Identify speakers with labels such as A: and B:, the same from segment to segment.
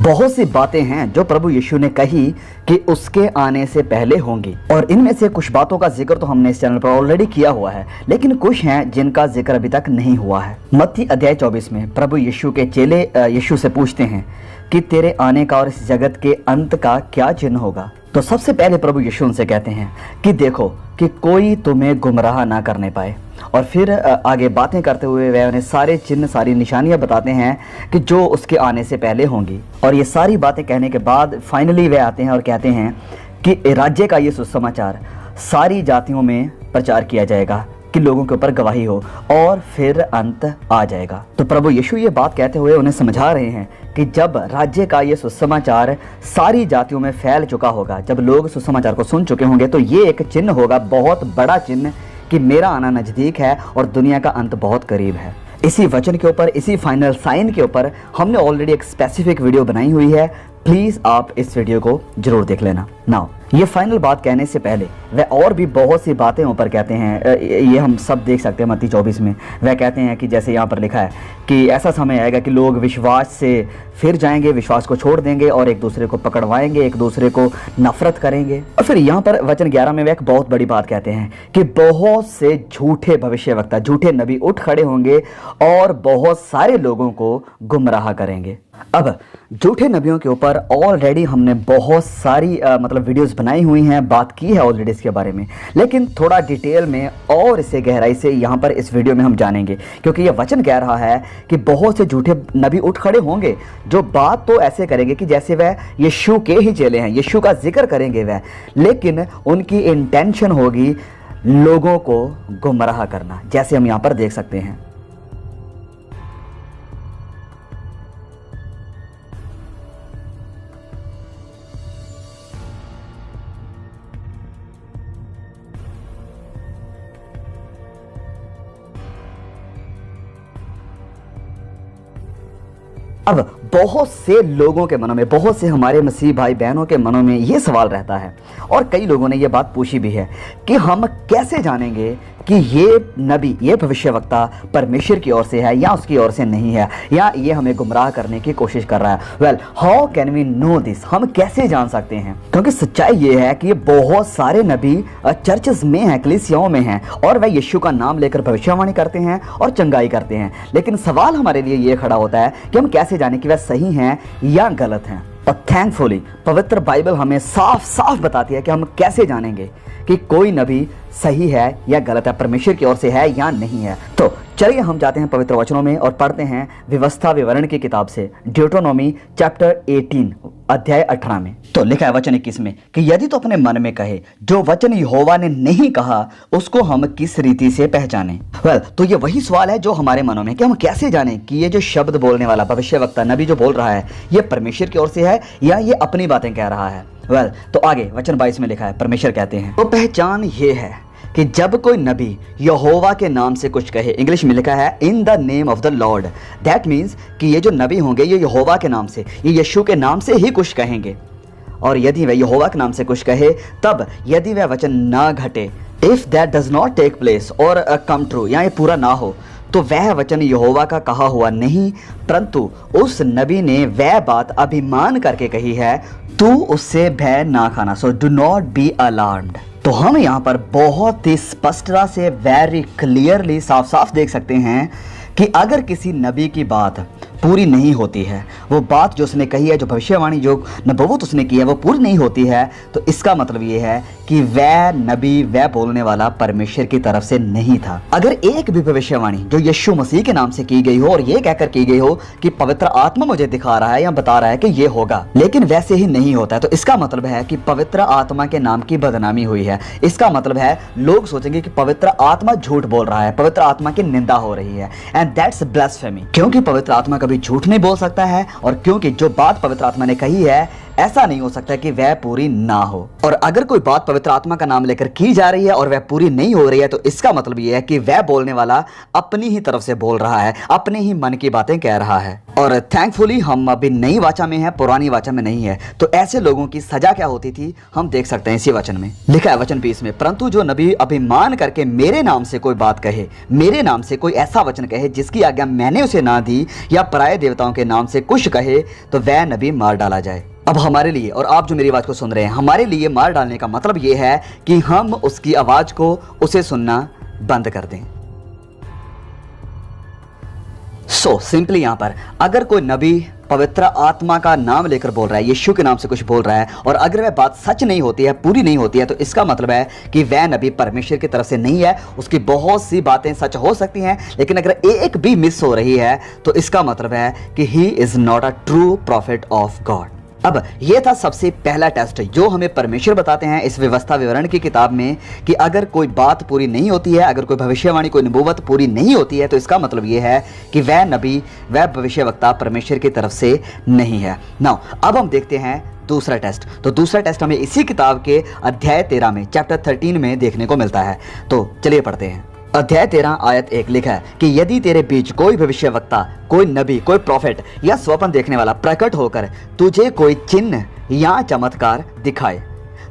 A: बहुत सी बातें हैं जो प्रभु यीशु ने कही कि उसके आने से पहले होंगी, और इनमें से कुछ बातों का जिक्र तो हमने इस चैनल पर ऑलरेडी किया हुआ है, लेकिन कुछ हैं जिनका जिक्र अभी तक नहीं हुआ है। मत्ती अध्याय 24 में प्रभु यीशु के चेले यीशु से पूछते हैं कि तेरे आने का और इस जगत के अंत का क्या चिन्ह होगा। तो सबसे पहले प्रभु यीशु उनसे कहते हैं कि देखो कि कोई तुम्हें गुमराह ना करने पाए, और फिर आगे बातें करते हुए वह उन्हें सारे चिन्ह, सारी निशानियां बताते हैं कि जो उसके आने से पहले होंगी। और ये सारी बातें कहने के बाद फाइनली वह आते हैं और कहते हैं कि राज्य का ये सुसमाचार सारी जातियों में प्रचार किया जाएगा कि लोगों के ऊपर गवाही हो, और फिर अंत आ जाएगा। तो प्रभु यीशु ये बात कहते हुए उन्हें समझा रहे हैं कि जब राज्य का ये सुसमाचार सारी जातियों में फैल चुका होगा, जब लोग सुसमाचार को सुन चुके होंगे, तो ये एक चिन्ह होगा, बहुत बड़ा चिन्ह, कि मेरा आना नज़दीक है और दुनिया का अंत बहुत करीब है। इसी वचन के ऊपर, इसी फाइनल साइन के ऊपर हमने ऑलरेडी एक स्पेसिफिक वीडियो बनाई हुई है, प्लीज़ आप इस वीडियो को जरूर देख लेना। नाउ ये फाइनल बात कहने से पहले वह और भी बहुत सी बातें ऊपर कहते हैं, ये हम सब देख सकते हैं। मत्ती 24 में वह कहते हैं कि जैसे यहाँ पर लिखा है कि ऐसा समय आएगा कि लोग विश्वास से फिर जाएंगे, विश्वास को छोड़ देंगे और एक दूसरे को पकड़वाएंगे, एक दूसरे को नफरत करेंगे। और फिर यहाँ पर वचन 11 में वह एक बहुत बड़ी बात कहते हैं कि बहुत से झूठे भविष्यवक्ता, झूठे नबी उठ खड़े होंगे और बहुत सारे लोगों को गुमराह करेंगे। अब झूठे नबियों के ऊपर ऑलरेडी हमने बहुत सारी मतलब वीडियोस बनाई हुई हैं, बात की है ऑलरेडी इसके बारे में, लेकिन थोड़ा डिटेल में और इसे गहराई से यहाँ पर इस वीडियो में हम जानेंगे, क्योंकि यह वचन कह रहा है कि बहुत से झूठे नबी उठ खड़े होंगे जो बात तो ऐसे करेंगे कि जैसे वह यीशु के ही चेले हैं, यीशु का जिक्र करेंगे वह, लेकिन उनकी इंटेंशन होगी लोगों को गुमराह करना, जैसे हम यहाँ पर देख सकते हैं। अब बहुत से लोगों के मनों में, बहुत से हमारे मसीह भाई बहनों के मनों में ये सवाल रहता है, और कई लोगों ने ये बात पूछी भी है कि हम कैसे जानेंगे कि ये नबी, ये भविष्यवक्ता परमेश्वर की ओर से है या उसकी ओर से नहीं है, या ये हमें गुमराह करने की कोशिश कर रहा है। Well, how can we know this? हम कैसे जान सकते हैं? क्योंकि सच्चाई ये है कि ये बहुत सारे नबी चर्चेस में हैं, कलीसियाओं में हैं, और वह यीशु का नाम लेकर भविष्यवाणी करते हैं और चंगाई करते हैं, लेकिन सवाल हमारे लिए ये खड़ा होता है कि हम कैसे जाने कि वह सही हैं या गलत हैं। और थैंकफुली पवित्र बाइबल हमें साफ साफ बताती है कि हम कैसे जानेंगे कि कोई नबी सही है या गलत है, परमेश्वर की ओर से है या नहीं है। तो चलिए हम जाते हैं पवित्र वचनों में और पढ़ते हैं व्यवस्था विवरण की किताब से ड्यूटेरोनोमी चैप्टर 18 अध्याय 18 में। तो लिखा है वचन 21 में कि यदि तो अपने मन में कहे जो वचन यहोवा ने नहीं कहा उसको हम किस रीति से पहचाने। तो ये वही सवाल है जो हमारे मनों में, कि हम कैसे जाने कि ये जो शब्द बोलने वाला भविष्यवक्ता नबी जो बोल रहा है ये परमेश्वर की ओर से है या ये अपनी बातें कह रहा है। तो आगे वचन 22 में लिखा है, परमेश्वर कहते हैं तो पहचान ये है कि जब कोई नबी यहोवा के नाम से कुछ कहे, इंग्लिश में लिखा है in the name of the Lord, that means कि ये जो नबी होंगे ये यहोवा के नाम से, ये यीशु के नाम से ही कुछ कहेंगे। और यदि वह यहोवा के नाम से कुछ कहे, तब यदि वह वचन ना घटे, if that does not take place और कम ट्रू, या ये पूरा ना हो, तो वह वचन यहोवा का कहा हुआ नहीं, परंतु उस नबी ने वह बात अभिमान करके कही है, तू उससे भय ना खाना, so do not be alarmed. तो हम यहाँ पर बहुत ही स्पष्टता से, वेरी क्लियरली, साफ साफ देख सकते हैं कि अगर किसी नबी की बात पूरी नहीं होती है, वो बात जो उसने कही है, जो भविष्यवाणी, जो नबूवत उसने की है, वो पूरी नहीं होती है, तो इसका मतलब ये है कि वह नबी, वह बोलने वाला परमेश्वर की तरफ से नहीं था। अगर एक भी भविष्यवाणी जो यीशु मसीह के नाम से की गई हो और ये कहकर की गई हो कि पवित्र आत्मा मुझे दिखा रहा है या बता रहा है कि ये होगा, लेकिन वैसे ही नहीं होता है, तो इसका मतलब है कि पवित्र आत्मा के नाम की बदनामी हुई है। इसका मतलब है लोग सोचेंगे कि पवित्र आत्मा झूठ बोल रहा है, पवित्र आत्मा की निंदा हो रही है, एंड दैट्स ब्लास्फेमी। क्योंकि पवित्र आत्मा कभी झूठ नहीं बोल सकता है, और क्योंकि जो बात पवित्र आत्मा ने कही है ऐसा नहीं हो सकता कि वह पूरी ना हो। और अगर कोई बात पवित्र आत्मा का नाम लेकर की जा रही है और वह पूरी नहीं हो रही है, तो इसका मतलब यह है कि वह बोलने वाला अपनी ही तरफ से बोल रहा है, अपने ही मन की बातें कह रहा है। और थैंकफुली हम अभी नई वाचा में है, पुरानी वाचा में नहीं है। तो ऐसे लोगों की सजा क्या होती थी हम देख सकते हैं इसी वचन में। लिखा है वचन 20 में, परंतु जो नबी अभिमान करके मेरे नाम से कोई बात कहे, मेरे नाम से कोई ऐसा वचन कहे जिसकी आज्ञा मैंने उसे ना दी, या पराये देवताओं के नाम से कुछ कहे, तो वह नबी मार डाला जाए। अब हमारे लिए, और आप जो मेरी आवाज को सुन रहे हैं, हमारे लिए मार डालने का मतलब यह है कि हम उसकी आवाज को, उसे सुनना बंद कर दें। सिंपली यहां पर अगर कोई नबी पवित्र आत्मा का नाम लेकर बोल रहा है, यीशु के नाम से कुछ बोल रहा है, और अगर वह बात सच नहीं होती है, पूरी नहीं होती है, तो इसका मतलब है कि वह नबी परमेश्वर की तरफ से नहीं है। उसकी बहुत सी बातें सच हो सकती हैं, लेकिन अगर एक भी मिस हो रही है तो इसका मतलब है कि he is not a true profit of God. अब यह था सबसे पहला टेस्ट जो हमें परमेश्वर बताते हैं इस व्यवस्था विवरण की किताब में, कि अगर कोई बात पूरी नहीं होती है, अगर कोई भविष्यवाणी, कोई नबूवत पूरी नहीं होती है, तो इसका मतलब यह है कि वह नबी, वह भविष्यवक्ता परमेश्वर की तरफ से नहीं है। नाउ अब हम देखते हैं दूसरा टेस्ट। तो दूसरा टेस्ट हमें इसी किताब के अध्याय 13 में, चैप्टर 13 में देखने को मिलता है। तो चलिए पढ़ते हैं। अध्याय 13 आयत 1 लिखा है कि यदि तेरे बीच कोई भविष्यवक्ता, कोई नबी, कोई प्रॉफिट या स्वप्न देखने वाला प्रकट होकर तुझे कोई चिन्ह या चमत्कार दिखाए,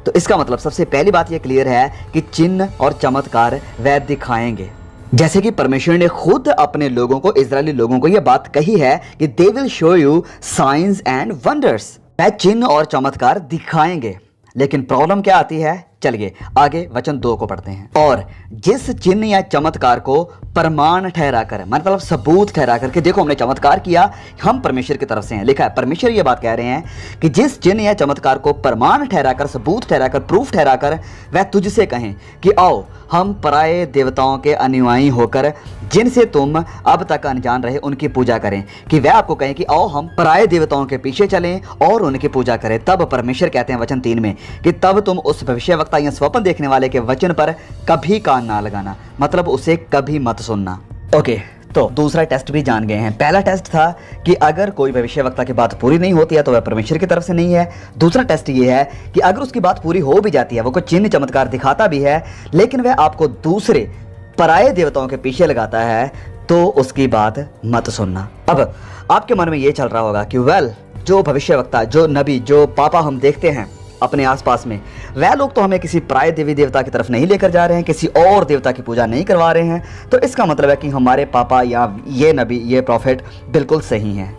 A: तो इसका मतलब सबसे पहली बात यह क्लियर है कि चिन्ह और चमत्कार वह दिखाएंगे। जैसे कि परमेश्वर ने खुद अपने लोगों को, इजरायली लोगों को यह बात कही है कि they will show you science and wonders, वह चिन्ह और चमत्कार दिखाएंगे। लेकिन प्रॉब्लम क्या आती है, चलिए आगे वचन 2 को पढ़ते हैं। और जिस चिन्ह या चमत्कार को प्रमाण ठहरा कर, मतलब सबूत ठहरा कर के देखो हमने चमत्कार किया, हम परमेश्वर की तरफ से हैं। लिखा है परमेश्वर ये बात कह रहे हैं कि जिस चिन्ह या चमत्कार को प्रमाण ठहरा कर, सबूत ठहरा कर, प्रूफ ठहरा कर वह तुझसे कहें कि आओ हम पराये देवताओं के अनुयायी होकर जिनसे तुम अब तक अनजान रहे उनकी पूजा करें, कि वह आपको कहें कि आओ हम पराये देवताओं के पीछे चलें और उनकी पूजा करें। तब परमेश्वर कहते हैं वचन 3 में कि तब तुम उस भविष्यवक्ता या स्वप्न देखने वाले के वचन पर कभी कान ना लगाना, मतलब उसे कभी मत सुनना। ओके, तो दूसरा टेस्ट भी जान गए हैं। पहला टेस्ट था कि अगर कोई भविष्यवक्ता की बात पूरी नहीं होती है तो वह परमेश्वर की तरफ से नहीं है। दूसरा टेस्ट ये है कि अगर उसकी बात पूरी हो भी जाती है, वो कोई चिन्ह चमत्कार दिखाता भी है, लेकिन वह आपको दूसरे पराये देवताओं के पीछे लगाता है, तो उसकी बात मत सुनना। अब आपके मन में ये चल रहा होगा कि वेल, जो भविष्यवक्ता, जो नबी, जो पापा हम देखते हैं अपने आसपास में, वह लोग तो हमें किसी पराये देवी देवता की तरफ नहीं लेकर जा रहे हैं, किसी और देवता की पूजा नहीं करवा रहे हैं, तो इसका मतलब है कि हमारे पापा या ये नबी, ये प्रॉफिट बिल्कुल सही हैं।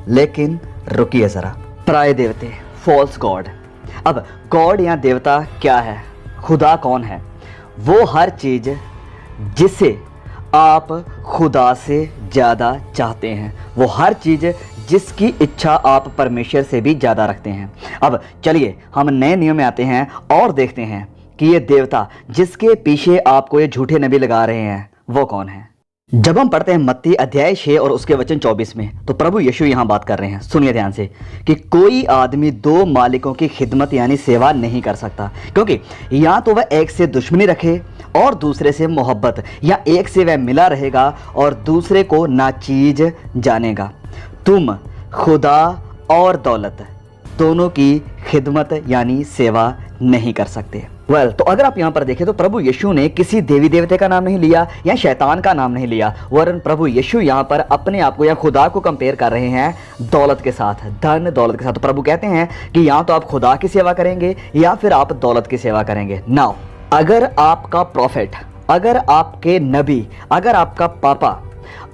A: लेकिन रुकिए ज़रा, पराये देवते, फॉल्स गॉड। अब गॉड या देवता क्या है, खुदा कौन है? वो हर चीज़ जिसे आप खुदा से ज़्यादा चाहते हैं, वो हर चीज़ जिसकी इच्छा आप परमेश्वर से भी ज़्यादा रखते हैं। अब चलिए हम नए नियम में आते हैं और देखते हैं कि ये देवता जिसके पीछे आपको ये झूठे नबी लगा रहे हैं वो कौन है। जब हम पढ़ते हैं मत्ती अध्याय 6 और उसके वचन 24 में, तो प्रभु यीशु यहाँ बात कर रहे हैं, सुनिए ध्यान से, कि कोई आदमी 2 मालिकों की खिदमत यानी सेवा नहीं कर सकता, क्योंकि या तो वह एक से दुश्मनी रखे और दूसरे से मोहब्बत, या एक से वह मिला रहेगा और दूसरे को नाचीज जानेगा। तुम खुदा और दौलत दोनों की खिदमत यानी सेवा नहीं कर सकते। वेल, तो अगर आप यहाँ पर देखें तो प्रभु यीशु ने किसी देवी देवते का नाम नहीं लिया या शैतान का नाम नहीं लिया, वरन प्रभु यीशु यहाँ पर अपने आप को या खुदा को कंपेयर कर रहे हैं दौलत के साथ, धन दौलत के साथ। तो प्रभु कहते हैं कि या तो आप खुदा की सेवा करेंगे या फिर आप दौलत की सेवा करेंगे। नाउ अगर आपका प्रॉफिट, अगर आपके नबी, अगर आपका पापा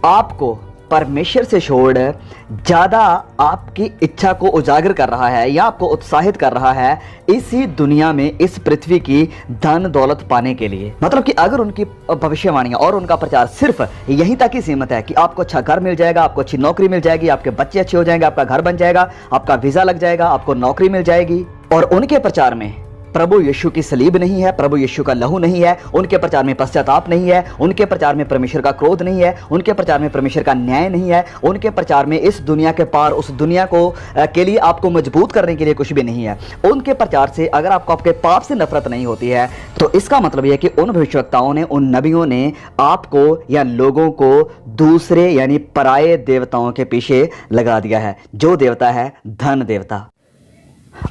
A: आपको परमेश्वर से छोड़ ज़्यादा आपकी इच्छा को उजागर कर रहा है या आपको उत्साहित कर रहा है इसी दुनिया में, इस पृथ्वी की धन दौलत पाने के लिए, मतलब कि अगर उनकी भविष्यवाणियां और उनका प्रचार सिर्फ यहीं तक ही सीमित है कि आपको अच्छा घर मिल जाएगा, आपको अच्छी नौकरी मिल जाएगी, आपके बच्चे अच्छे हो जाएंगे, आपका घर बन जाएगा, आपका वीज़ा लग जाएगा, आपको नौकरी मिल जाएगी, और उनके प्रचार में प्रभु यीशु की सलीब नहीं है, प्रभु यीशु का लहू नहीं है, उनके प्रचार में पश्चाताप नहीं है, उनके प्रचार में परमेश्वर का क्रोध नहीं है, उनके प्रचार में परमेश्वर का न्याय नहीं है, उनके प्रचार में इस दुनिया के पार उस दुनिया को के लिए आपको मजबूत करने के लिए कुछ भी नहीं है, उनके प्रचार से अगर आपको आपके पाप से नफरत नहीं होती है, तो इसका मतलब यह है कि उन भविष्यवक्ताओं ने, उन नबियों ने आपको या लोगों को दूसरे यानी पराये देवताओं के पीछे लगा दिया है, जो देवता है धन देवता।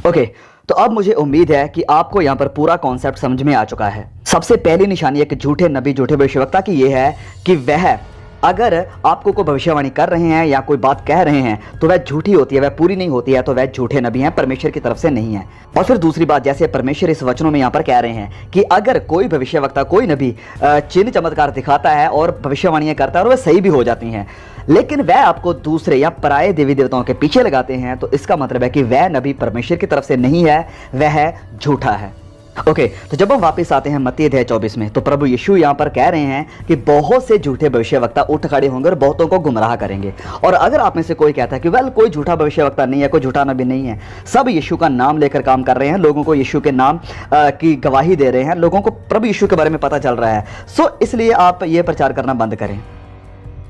A: ओके, तो अब मुझे उम्मीद है कि आपको यहाँ पर पूरा कॉन्सेप्ट समझ में आ चुका है। सबसे पहली निशानी एक झूठे नबी, झूठे भविष्यवक्ता की ये है कि वह अगर आपको कोई भविष्यवाणी कर रहे हैं या कोई बात कह रहे हैं तो वह झूठी होती है, वह पूरी नहीं होती है, तो वह झूठे नबी हैं, परमेश्वर की तरफ से नहीं है। और फिर दूसरी बात, जैसे परमेश्वर इस वचनों में यहाँ पर कह रहे हैं कि अगर कोई भविष्यवक्ता, कोई नबी चिन्ह चमत्कार दिखाता है और भविष्यवाणियां करता है और वह सही भी हो जाती हैं, लेकिन वह आपको दूसरे या पराये देवी देवताओं के पीछे लगाते हैं, तो इसका मतलब है कि वह नबी परमेश्वर की तरफ से नहीं है, वह झूठा है। ओके, तो जब हम वापस आते हैं मत्ती अध्याय 24 में, तो प्रभु यीशु यहाँ पर कह रहे हैं कि बहुत से झूठे भविष्यवक्ता उठ खड़े होंगे और बहुतों को गुमराह करेंगे। और अगर आप में से कोई कहता है कि वेल कोई झूठा भविष्यवक्ता नहीं है, कोई झूठा नबी नहीं है, सब यीशु का नाम लेकर काम कर रहे हैं, लोगों को यीशु के नाम की गवाही दे रहे हैं, लोगों को प्रभु यीशु के बारे में पता चल रहा है, सो इसलिए आप ये प्रचार करना बंद करें।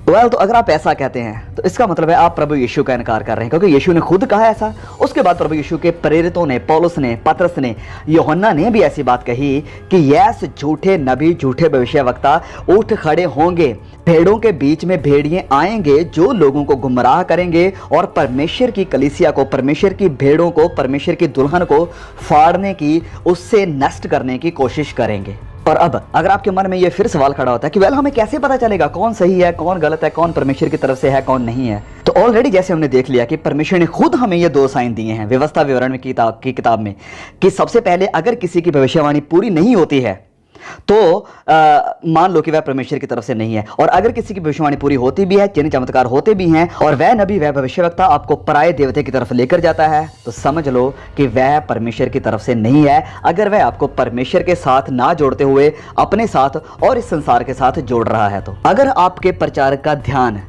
A: तो अगर आप ऐसा कहते हैं तो इसका मतलब है आप प्रभु यीशु का इनकार कर रहे हैं, क्योंकि यीशु ने खुद कहा ऐसा। उसके बाद प्रभु यीशु के प्रेरितों ने, पौलुस ने, पतरस ने, यूहन्ना ने भी ऐसी बात कही कि यस झूठे नबी, झूठे भविष्यवक्ता उठ खड़े होंगे, भेड़ों के बीच में भेड़िए आएंगे जो लोगों को गुमराह करेंगे और परमेश्वर की कलीसिया को, परमेश्वर की भेड़ों को, परमेश्वर की दुल्हन को फाड़ने की, उससे नष्ट करने की कोशिश करेंगे। और अब अगर आपके मन में ये फिर सवाल खड़ा होता है कि वेल हमें कैसे पता चलेगा कौन सही है, कौन गलत है, कौन परमेश्वर की तरफ से है, कौन नहीं है, तो ऑलरेडी जैसे हमने देख लिया कि परमेश्वर ने खुद हमें ये 2 साइन दिए हैं व्यवस्था विवरण में की किताब में, कि सबसे पहले अगर किसी की भविष्यवाणी पूरी नहीं होती है तो मान लो कि वह परमेश्वर की तरफ से नहीं है, और अगर किसी की भविष्यवाणी पूरी होती भी है, चिन्ह चमत्कार होते भी हैं, और वह नबी, वह भविष्यवक्ता आपको पराये देवते की तरफ लेकर जाता है, तो समझ लो कि वह परमेश्वर की तरफ से नहीं है, अगर वह आपको परमेश्वर के साथ ना जोड़ते हुए अपने साथ और इस संसार के साथ जोड़ रहा है। तो अगर आपके प्रचारक का ध्यान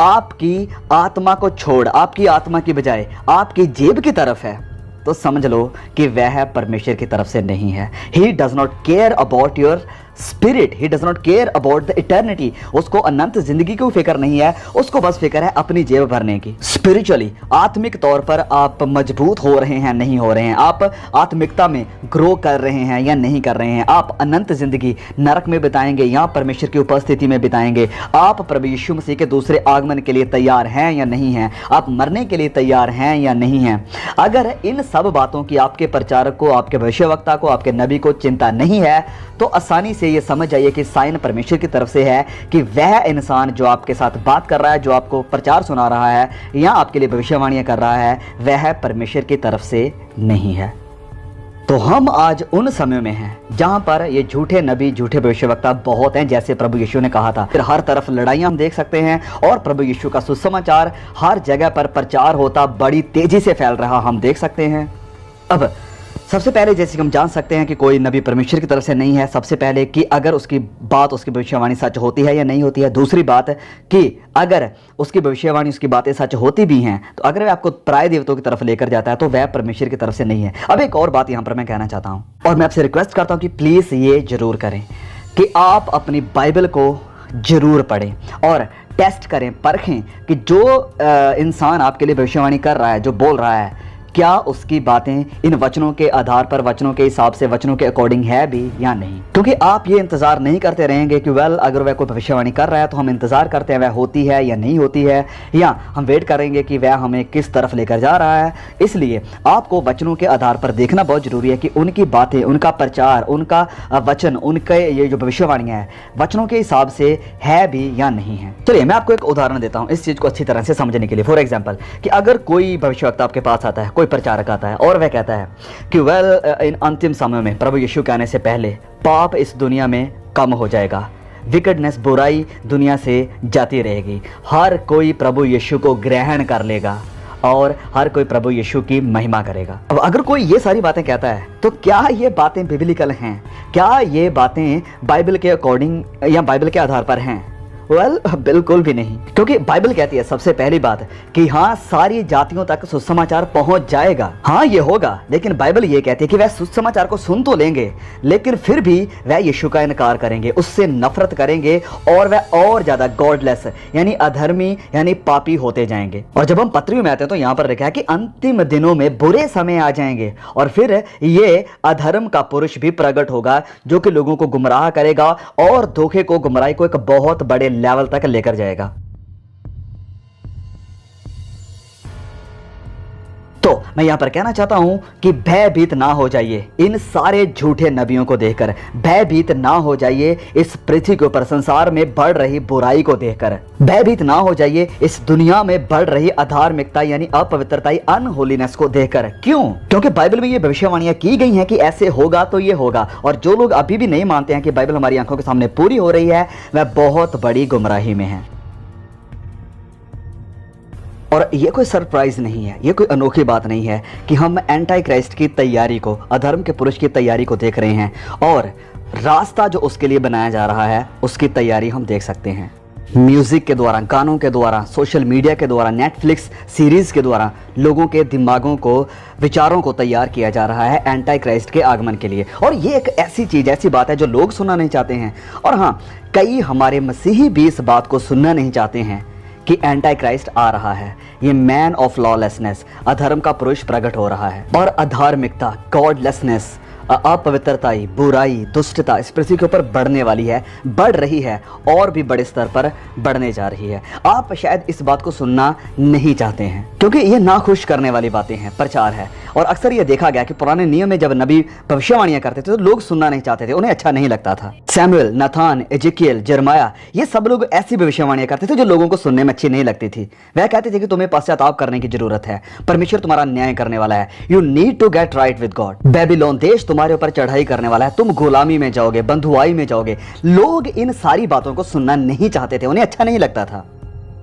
A: आपकी आत्मा को छोड़, आपकी आत्मा की बजाय आपकी जेब की तरफ है, तो समझ लो कि वह परमेश्वर की तरफ से नहीं है। He does not care about your spirit, he does not care about the eternity. उसको अनंत जिंदगी की फिक्र नहीं है, उसको बस फिक्र है अपनी जेब भरने की। स्पिरिचुअली, आत्मिक तौर पर आप मजबूत हो रहे हैं, नहीं हो रहे हैं, आप आत्मिकता में ग्रो कर रहे हैं या नहीं कर रहे हैं, आप अनंत जिंदगी नरक में बिताएंगे या परमेश्वर की उपस्थिति में बिताएंगे, आप प्रभु यीशु मसीह के दूसरे आगमन के लिए तैयार हैं या नहीं हैं, आप मरने के लिए तैयार हैं या नहीं हैं। अगर इन सब बातों की आपके प्रचारक को, आपके भविष्यवक्ता को, आपके नबी को चिंता नहीं है, तो आसानी से ये समझ जाइए कि साइन परमेश्वर की तरफ से है कि वह इंसान जो आपके साथ बात कर रहा है, जो आपको प्रचार सुना रहा है या आपके लिए भविष्यवाणियां कर रहा है, वह परमेश्वर की तरफ से नहीं है। तो हम आज उन समय में हैं जहां पर ये झूठे नबी, झूठे भविष्यवक्ता बहुत हैं, जैसे प्रभु यीशु ने कहा था। फिर हर तरफ लड़ाइयां हम देख सकते हैं और प्रभु यीशु का सुसमाचार हर जगह पर प्रचार होता बड़ी तेजी से फैल रहा हम देख सकते हैं। अब सबसे पहले जैसे हम जान सकते हैं कि कोई नबी परमेश्वर की तरफ से नहीं है, सबसे पहले कि अगर उसकी बात, उसकी भविष्यवाणी सच होती है या नहीं होती है। दूसरी बात कि अगर उसकी भविष्यवाणी, उसकी बातें सच होती भी हैं, तो अगर वह आपको पराये देवताओं की तरफ लेकर जाता है तो वह परमेश्वर की तरफ से नहीं है। अब एक और बात यहाँ पर मैं कहना चाहता हूँ और मैं आपसे रिक्वेस्ट करता हूँ कि प्लीज़ ये जरूर करें कि आप अपनी बाइबल को जरूर पढ़ें और टेस्ट करें, परखें कि जो इंसान आपके लिए भविष्यवाणी कर रहा है, जो बोल रहा है, क्या उसकी बातें इन वचनों के आधार पर, वचनों के हिसाब से, वचनों के अकॉर्डिंग है भी या नहीं। क्योंकि आप ये इंतजार नहीं करते रहेंगे कि वेल अगर वह कोई भविष्यवाणी कर रहा है तो हम इंतजार करते हैं वह होती है या नहीं होती है, या हम वेट करेंगे कि वह हमें किस तरफ लेकर जा रहा है। इसलिए आपको वचनों के आधार पर देखना बहुत जरूरी है कि उनकी बातें, उनका प्रचार, उनका वचन, उनके ये जो भविष्यवाणियां हैं वचनों के हिसाब से है भी या नहीं है। चलिए मैं आपको एक उदाहरण देता हूं इस चीज को अच्छी तरह से समझने के लिए। फॉर एग्जाम्पल कि अगर कोई भविष्यवक्ता आपके पास आता है, कोई प्रचारक आता है और वह कहता है कि वेल इन अंतिम समय में प्रभु यीशु के आने से पहले पाप इस दुनिया में कम हो जाएगा, विकेडनेस, बुराई दुनिया से जाती रहेगी, हर कोई प्रभु यीशु को ग्रहण कर लेगा और हर कोई प्रभु यीशु की महिमा करेगा। अब अगर कोई ये सारी बातें कहता है तो क्या ये बातें बिब्लिकल हैं? क्या ये बातें बाइबल के अकॉर्डिंग या बाइबल के आधार पर हैं? वेल बिल्कुल भी नहीं, क्योंकि बाइबल कहती है सबसे पहली बात कि हाँ सारी जातियों तक सुसमाचार पहुंच जाएगा। हाँ ये होगा, लेकिन बाइबल ये कहती है कि वह सुसमाचार को सुन तो लेंगे लेकिन फिर भी वह यीशु का इनकार करेंगे, उससे नफरत करेंगे और वह और ज्यादा गॉडलेस यानी अधर्मी यानी पापी होते जाएंगे। और जब हम पत्री में आते हैं तो यहाँ पर लिखा है कि अंतिम दिनों में बुरे समय आ जाएंगे और फिर ये अधर्म का पुरुष भी प्रकट होगा जो कि लोगों को गुमराह करेगा और धोखे को, गुमराही को एक बहुत बड़े लेवल तक लेकर जाएगा। तो मैं यहाँ पर कहना चाहता हूँ कि भयभीत ना हो जाइए इन सारे झूठे नबियों को देखकर, भयभीत ना हो जाइए इस पृथ्वी के ऊपर संसार में बढ़ रही बुराई को देखकर, भयभीत ना हो जाइए इस दुनिया में बढ़ रही अधार्मिकता यानी अपवित्रता, अनहोलीनेस को देखकर। क्यों? क्योंकि बाइबल में ये भविष्यवाणियां की गई हैं कि ऐसे होगा तो ये होगा, और जो लोग अभी भी नहीं मानते हैं कि बाइबल हमारी आंखों के सामने पूरी हो रही है, वह बहुत बड़ी गुमराही में है। और ये कोई सरप्राइज नहीं है, ये कोई अनोखी बात नहीं है कि हम एंटी क्राइस्ट की तैयारी को, अधर्म के पुरुष की तैयारी को देख रहे हैं, और रास्ता जो उसके लिए बनाया जा रहा है उसकी तैयारी हम देख सकते हैं। म्यूजिक के द्वारा, गानों के द्वारा, सोशल मीडिया के द्वारा, नेटफ्लिक्स सीरीज के द्वारा लोगों के दिमागों को, विचारों को तैयार किया जा रहा है एंटी क्राइस्ट के आगमन के लिए। और ये एक ऐसी चीज, ऐसी बात है जो लोग सुनना नहीं चाहते हैं। और हाँ, कई हमारे मसीही भी इस बात को सुनना नहीं चाहते हैं कि एंटी क्राइस्ट आ रहा है, ये मैन ऑफ लॉलेसनेस, अधर्म का पुरुष प्रकट हो रहा है, और अधार्मिकता, गॉडलेसनेस, अपवित्रताई, बुराई, दुष्टता इस पृथ्वी के ऊपर बढ़ने वाली है, बढ़ रही है, और भी बड़े स्तर पर बढ़ने जा रही है। आप शायद इस बात को सुनना नहीं चाहते हैं क्योंकि ये नाखुश करने वाली बातें हैं, प्रचार है। और अक्सर ये देखा गया कि पुराने नियम में जब नबी भविष्यवाणियां करते थे तो लोग सुनना नहीं चाहते थे, उन्हें अच्छा नहीं लगता था। सैमुएल, नाथान, एजेकियल, जर्माया, ये सब लोग ऐसी भविष्यवाणियां करते थे जो लोगों को सुनने में अच्छी नहीं लगती थी। वह कहते थे कि तुम्हें पश्चाताप करने की जरूरत है, परमेश्वर तुम्हारा न्याय करने वाला है, you need to get right with God. Babylon देश तुम्हारे ऊपर चढ़ाई करने वाला है, तुम गुलामी में जाओगे, बंधुआई में जाओगे। लोग इन सारी बातों को सुनना नहीं चाहते थे, उन्हें अच्छा नहीं लगता था।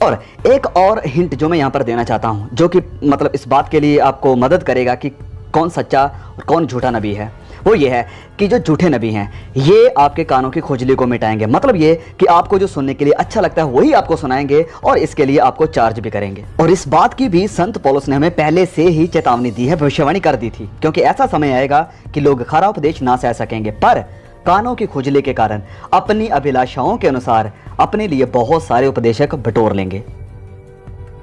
A: और एक और हिंट जो मैं यहां पर देना चाहता हूं, जो कि मतलब इस बात के लिए आपको मदद करेगा कि कौन सच्चा और कौन झूठा नबी है, वो ये है कि जो झूठे नबी हैं ये आपके कानों की खुजली को मिटाएंगे। मतलब ये कि आपको जो सुनने के लिए अच्छा लगता है वही आपको सुनाएंगे, और इसके लिए आपको चार्ज भी करेंगे। और इस बात की भी संत पौलुस ने हमें पहले से ही चेतावनी दी है, भविष्यवाणी कर दी थी, क्योंकि ऐसा समय आएगा कि लोग खरा उपदेश ना सह सकेंगे, पर कानों की खुजली के कारण अपनी अभिलाषाओं के अनुसार अपने लिए बहुत सारे उपदेशक बटोर लेंगे।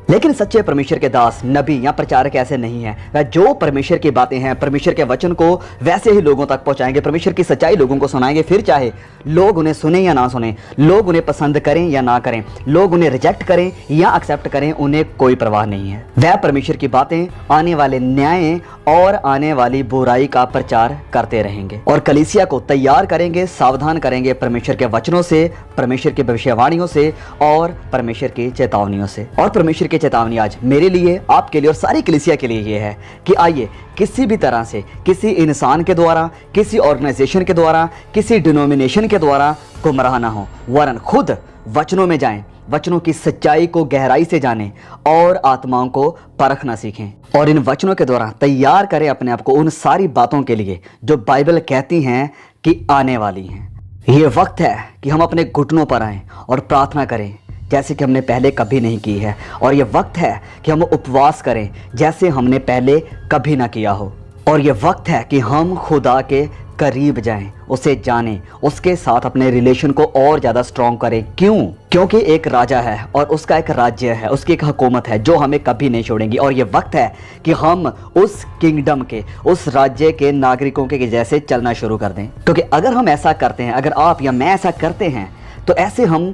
A: लेकिन सच्चे परमेश्वर के दास, नबी या प्रचारक ऐसे नहीं है। वह जो परमेश्वर की बातें हैं, परमेश्वर के वचन को वैसे ही लोगों तक पहुंचाएंगे, परमेश्वर की सच्चाई लोगों को सुनाएंगे, फिर चाहे लोग उन्हें सुने या ना सुने, लोग उन्हें पसंद करें या ना करें, लोग उन्हें रिजेक्ट करें या एक्सेप्ट करें, उन्हें कोई परवाह नहीं है। वह परमेश्वर की बातें, आने वाले न्याय और आने वाली बुराई का प्रचार करते रहेंगे और कलीसिया को तैयार करेंगे, सावधान करेंगे परमेश्वर के वचनों से, परमेश्वर की भविष्यवाणियों से और परमेश्वर की चेतावनियों से। और परमेश्वर की चेतावनी आज मेरे लिए, आपके लिए और सारी कलीसिया के लिए ये है कि आइए किसी भी तरह से, किसी इंसान के द्वारा, किसी ऑर्गेनाइजेशन के द्वारा, किसी डिनोमिनेशन के द्वारा गुमराह ना हो, वरन खुद वचनों में जाएं, वचनों की सच्चाई को गहराई से जानें और आत्माओं को परखना सीखें, और इन वचनों के द्वारा तैयार करें अपने आप को उन सारी बातों के लिए जो बाइबल कहती हैं कि आने वाली हैं। ये वक्त है कि हम अपने घुटनों पर आएं और प्रार्थना करें जैसे कि हमने पहले कभी नहीं की है, और ये वक्त है कि हम उपवास करें जैसे हमने पहले कभी ना किया हो, और ये वक्त है कि हम खुदा के करीब जाएं, उसे जानें, उसके साथ अपने रिलेशन को और ज़्यादा स्ट्रॉन्ग करें। क्यों? क्योंकि एक राजा है और उसका एक राज्य है, उसकी एक हुकूमत है जो हमें कभी नहीं छोड़ेंगी, और ये वक्त है कि हम उस किंगडम के, उस राज्य के नागरिकों के जैसे चलना शुरू कर दें। क्योंकि अगर हम ऐसा करते हैं, अगर आप या मैं ऐसा करते हैं, तो ऐसे हम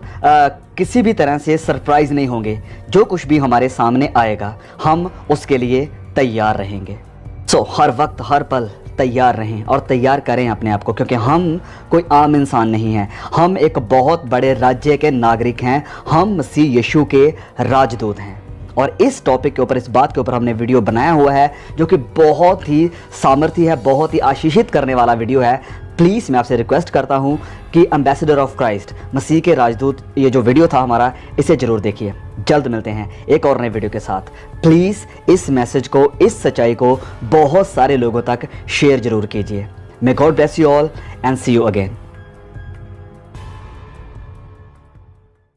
A: किसी भी तरह से सरप्राइज नहीं होंगे। जो कुछ भी हमारे सामने आएगा हम उसके लिए तैयार रहेंगे। हर वक्त, हर पल तैयार रहें और तैयार करें अपने आप को, क्योंकि हम कोई आम इंसान नहीं हैं, हम एक बहुत बड़े राज्य के नागरिक हैं, हम मसीह यीशु के राजदूत हैं। और इस टॉपिक के ऊपर, इस बात के ऊपर हमने वीडियो बनाया हुआ है जो कि बहुत ही सामर्थ्य है, बहुत ही आशीषित करने वाला वीडियो है। प्लीज़ मैं आपसे रिक्वेस्ट करता हूं कि एम्बेसडर ऑफ क्राइस्ट, मसीह के राजदूत, ये जो वीडियो था हमारा, इसे ज़रूर देखिए। जल्द मिलते हैं एक और नए वीडियो के साथ। प्लीज़ इस मैसेज को, इस सच्चाई को बहुत सारे लोगों तक शेयर ज़रूर कीजिए। May God bless you all and see you again.